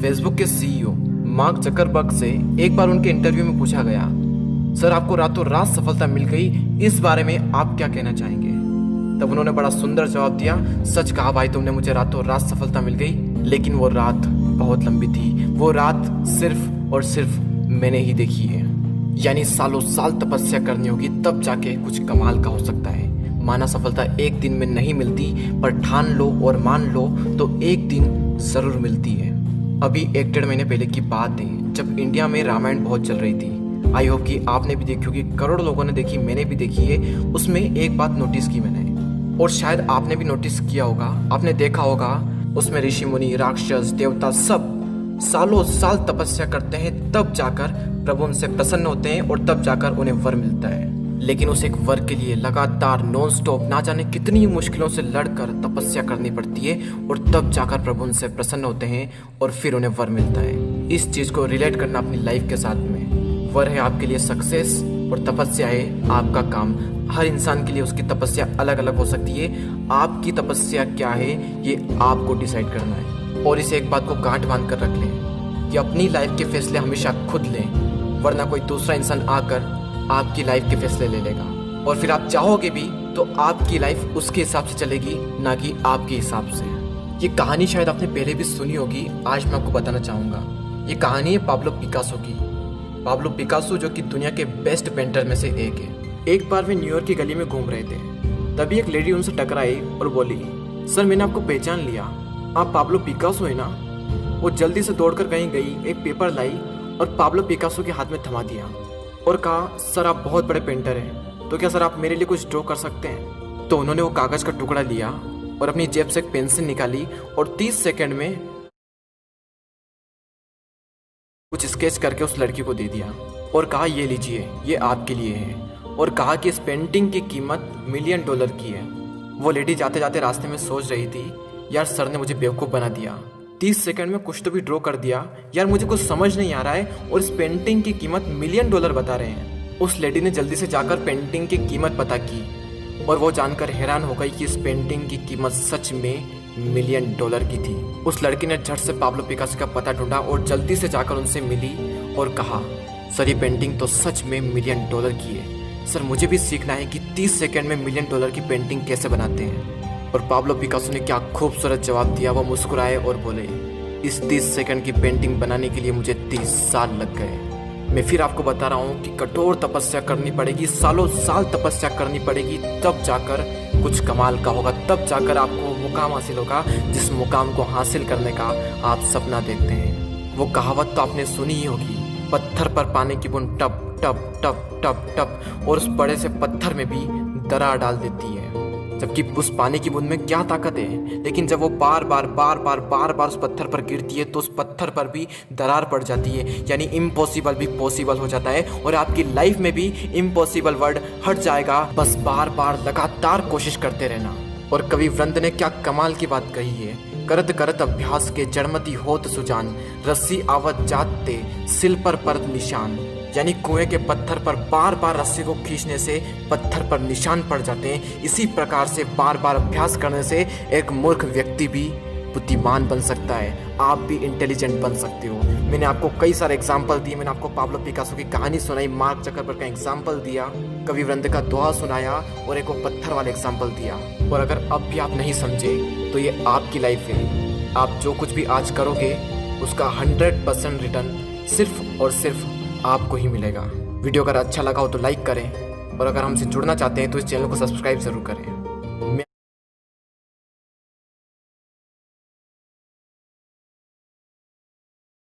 Facebook के CEO mark Zuckerberg से एक बार उनके इंटरव्यू में पूछा गया, सर आपको रातों रात सफलता मिल गई, इस बारे में आप क्या कहना चाहेंगे। तब उन्होंने बड़ा सुंदर जवाब दिया, सच कहा भाई तुमने, मुझे रातों रात सफलता मिल गई, लेकिन वो रात बहुत लंबी थी। वो रात सिर्फ और सिर्फ मैंने ही देखी है। यानी सालों साल तपस्या करनी होगी तब जाके कुछ कमाल का हो सकता है। माना सफलता एक दिन में नहीं मिलती, पर ठान लो और मान लो तो एक दिन जरूर मिलती है। अभी 1-1.5 महीने पहले की बात है, जब इंडिया में रामायण बहुत चल रही थी। आई होप कि आपने भी देखी होगी, करोड़ों लोगों ने देखी, मैंने भी देखी है। उसमें एक बात नोटिस की मैंने, और शायद आपने भी नोटिस किया होगा, आपने देखा होगा, उसमें ऋषि मुनि, राक्षस, देवता सब सालों साल तपस्या करते हैं, तब जाकर प्रभु उनसे प्रसन्न होते हैं और तब जाकर उन्हें वर मिलता है। लेकिन उस एक वर के लिए लगातार नॉन स्टॉप ना जाने कितनी मुश्किलों से लड़कर तपस्या करनी पड़ती है, और तब जाकर प्रभु उनसे प्रसन्न होते हैं और फिर उन्हें वर मिलता है। इस चीज को रिलेट करना अपनी लाइफ के साथ में। वर है आपके लिए सक्सेस और तपस्या है आपका काम। हर इंसान के लिए उसकी तपस्या अलग अलग हो सकती है। आपकी तपस्या क्या है ये आपको डिसाइड करना है। और इसे एक बात को गांठ बांध कर रख लें कि अपनी लाइफ के फैसले हमेशा खुद लें, वरना कोई दूसरा इंसान आकर आपकी लाइफ के फैसले ले लेगा, और फिर आप चाहोगे भी तो आपकी लाइफ उसके हिसाब से चलेगी, ना कि आपके हिसाब से। ये कहानी शायद आपने पहले भी सुनी होगी, आज मैं आपको बताना चाहूँगा। ये कहानी है पाब्लो पिकासो की। पाब्लो पिकासो जो कि दुनिया के बेस्ट पेंटर में से एक है। एक बार वे न्यूयॉर्क की गली में घूम रहे थे, तभी एक लेडी उनसे टकराई और बोली, सर मैंने आपको पहचान लिया, आप पाब्लो पिकासो है ना। वो जल्दी से दौड़कर कहीं गई, एक पेपर लाई और पाब्लो पिकासो के हाथ में थमा दिया और कहा, सर आप बहुत बड़े पेंटर हैं, तो क्या सर आप मेरे लिए कुछ ड्रॉ कर सकते हैं। तो उन्होंने वो कागज का टुकड़ा लिया और अपनी जेब से एक पेंसिल निकाली और 30 सेकंड में कुछ स्केच करके उस लड़की को दे दिया और कहा, ये लीजिए, ये आपके लिए है, और कहा कि इस पेंटिंग की कीमत $1 मिलियन की है। वो लेडी जाते जाते रास्ते में सोच रही थी, यार सर ने मुझे बेवकूफ़ बना दिया, 30 सेकंड में कुछ तो भी ड्रॉ कर दिया, यार मुझे कुछ समझ नहीं आ रहा है, और इस पेंटिंग की कीमत $1 मिलियन बता रहे हैं। उस लेडी ने जल्दी से जाकर पेंटिंग की कीमत पता की और वो जानकर हैरान हो गई कि इस पेंटिंग की कीमत सच में $1 मिलियन की थी। उस लड़की ने झट से पाब्लो पिकासो का पता ढूंढा और जल्दी से जाकर उनसे मिली और कहा, सर ये पेंटिंग तो सच में $1 मिलियन की है, सर मुझे भी सीखना है कि 30 सेकंड में $1 मिलियन की पेंटिंग कैसे बनाते हैं। और पाब्लो पिकासो ने क्या खूबसूरत जवाब दिया। वो मुस्कुराए और बोले, इस 30 सेकंड की पेंटिंग बनाने के लिए मुझे 30 साल लग गए। मैं फिर आपको बता रहा हूँ कि कठोर तपस्या करनी पड़ेगी, सालों साल तपस्या करनी पड़ेगी, तब जाकर कुछ कमाल का होगा, तब जाकर आपको मुकाम हासिल होगा, जिस मुकाम को हासिल करने का आप सपना देखते हैं। वो कहावत तो आपने सुनी ही होगी, पत्थर पर पानी की बूंद टप टप टप टप टप, और उस बड़े से पत्थर में भी दरार डाल देती है। जबकि उस पानी की बूंद में क्या ताकत है, लेकिन जब वो बार बार उस पत्थर पर गिरती है तो उस पत्थर पर भी दरार पड़ जाती है। यानी इम्पॉसिबल भी पॉसिबल हो जाता है, और आपकी लाइफ में भी इम्पॉसिबल वर्ड हट जाएगा, बस बार बार लगातार कोशिश करते रहना। और कवि वृंद ने क्या कमाल की बात कही है, करत करत अभ्यास के जड़मती होत सुजान, रस्सी आवत जाते सिल पर परत निशान। यानी कुएं के पत्थर पर बार बार रस्सी को खींचने से पत्थर पर निशान पड़ जाते हैं। इसी प्रकार से बार बार अभ्यास करने से एक मूर्ख व्यक्ति भी बुद्धिमान बन सकता है, आप भी इंटेलिजेंट बन सकते हो। मैंने आपको कई सारे एग्जाम्पल दिए, मैंने आपको पाब्लो पिकासो की कहानी सुनाई, मार्क जकरबर्ग का एग्जाम्पल दिया, कवि वृंद का दोहा सुनाया, और एक वो पत्थर वाला एग्जाम्पल दिया। और अगर अब भी आप नहीं समझे तो ये आपकी लाइफ है। आप जो कुछ भी आज करोगे उसका 100% रिटर्न सिर्फ और सिर्फ आपको ही मिलेगा। वीडियो अगर अच्छा लगा हो तो लाइक करें, और अगर हमसे जुड़ना चाहते हैं तो इस चैनल को सब्सक्राइब जरूर करें।